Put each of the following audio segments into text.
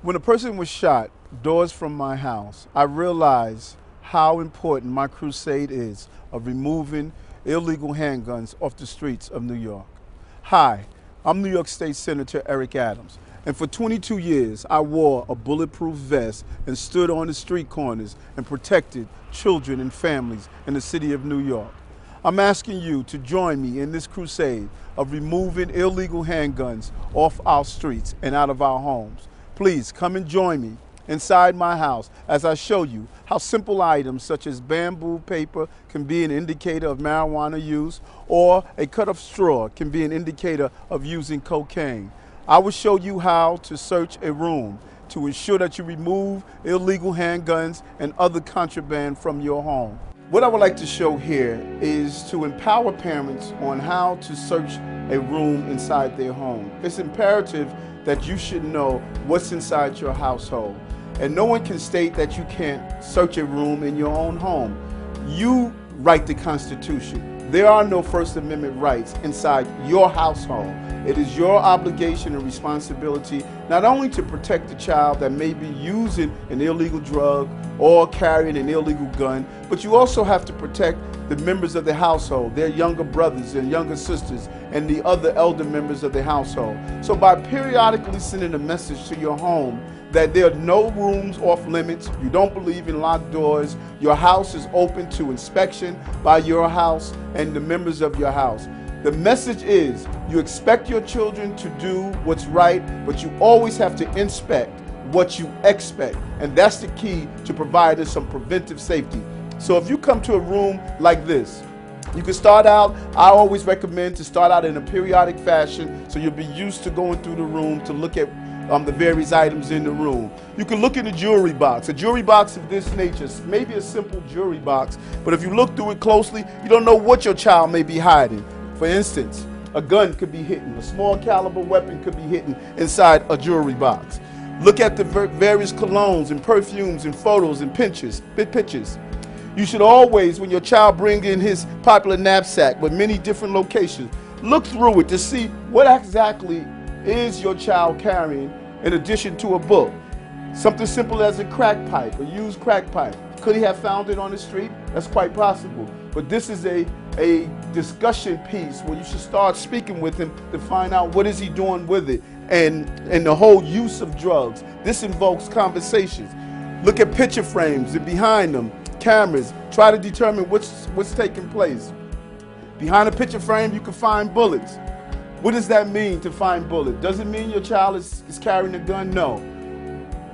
When a person was shot doors from my house, I realized how important my crusade is of removing illegal handguns off the streets of New York. Hi, I'm New York State Senator Eric Adams, and for 22 years I wore a bulletproof vest and stood on the street corners and protected children and families in the city of New York. I'm asking you to join me in this crusade of removing illegal handguns off our streets and out of our homes. Please come and join me inside my house as I show you how simple items such as bamboo paper can be an indicator of marijuana use, or a cut of straw can be an indicator of using cocaine. I will show you how to search a room to ensure that you remove illegal handguns and other contraband from your home. What I would like to show here is to empower parents on how to search a room inside their home. It's imperative that you should know what's inside your household. And no one can state that you can't search a room in your own home. You write the Constitution. There are no First Amendment rights inside your household. It is your obligation and responsibility not only to protect the child that may be using an illegal drug or carrying an illegal gun, but you also have to protect the members of the household, their younger brothers and younger sisters, and the other elder members of the household. So by periodically sending a message to your home that there are no rooms off limits, you don't believe in locked doors, your house is open to inspection by your house and the members of your house. The message is you expect your children to do what's right, but you always have to inspect what you expect. And that's the key to providing some preventive safety. So if you come to a room like this, you can start out, I always recommend to start out in a periodic fashion so you'll be used to going through the room to look at the various items in the room. You can look in the jewelry box. A jewelry box of this nature, maybe a simple jewelry box, but if you look through it closely, you don't know what your child may be hiding. For instance, a gun could be hidden, a small caliber weapon could be hidden inside a jewelry box. Look at the various colognes and perfumes and photos and pictures. You should always, when your child brings in his popular knapsack with many different locations, look through it to see what exactly is your child carrying in addition to a book. Something simple as a crack pipe, a used crack pipe. Could he have found it on the street? That's quite possible. But this is a discussion piece where you should start speaking with him to find out what is he doing with it and the whole use of drugs. This invokes conversations. Look at picture frames and behind them, cameras. Try to determine what's taking place. Behind a picture frame, you can find bullets. What does that mean to find bullets? Does it mean your child is carrying a gun? No.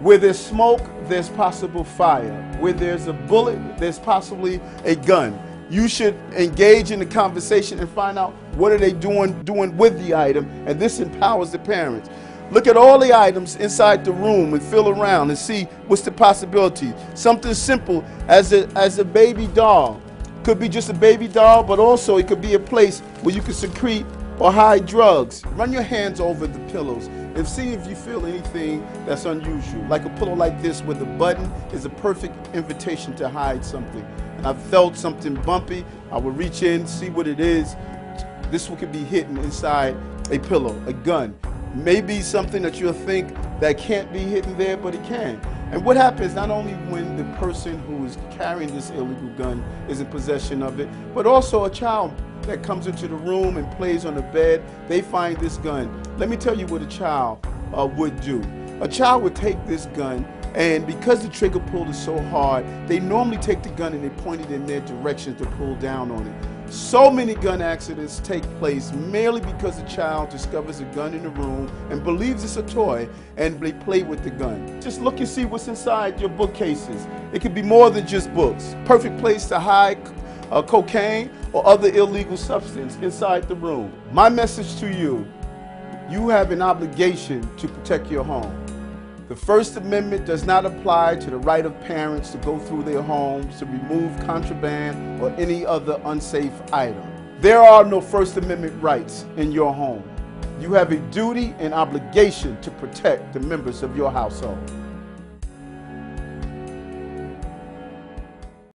Where there's smoke, there's possible fire. Where there's a bullet, there's possibly a gun. You should engage in the conversation and find out what are they doing with the item, and this empowers the parents. Look at all the items inside the room and feel around and see what's the possibility. Something simple as a baby doll. Could be just a baby doll, but also it could be a place where you can secrete or hide drugs. Run your hands over the pillows and see if you feel anything that's unusual. Like a pillow like this where the button is a perfect invitation to hide something. And I felt something bumpy, I would reach in, see what it is. This one could be hidden inside a pillow, a gun. Maybe something that you'll think that can't be hidden there, but it can. And what happens not only when the person who is carrying this illegal gun is in possession of it, but also a child that comes into the room and plays on the bed, they find this gun. Let me tell you what a child would do. A child would take this gun, and because the trigger pull is so hard, they normally take the gun and they point it in their direction to pull down on it. So many gun accidents take place merely because a child discovers a gun in the room and believes it's a toy and they play with the gun. Just look and see what's inside your bookcases. It could be more than just books. Perfect place to hide cocaine or other illegal substance inside the room. My message to you, you have an obligation to protect your home. The First Amendment does not apply to the right of parents to go through their homes to remove contraband or any other unsafe item. There are no First Amendment rights in your home. You have a duty and obligation to protect the members of your household.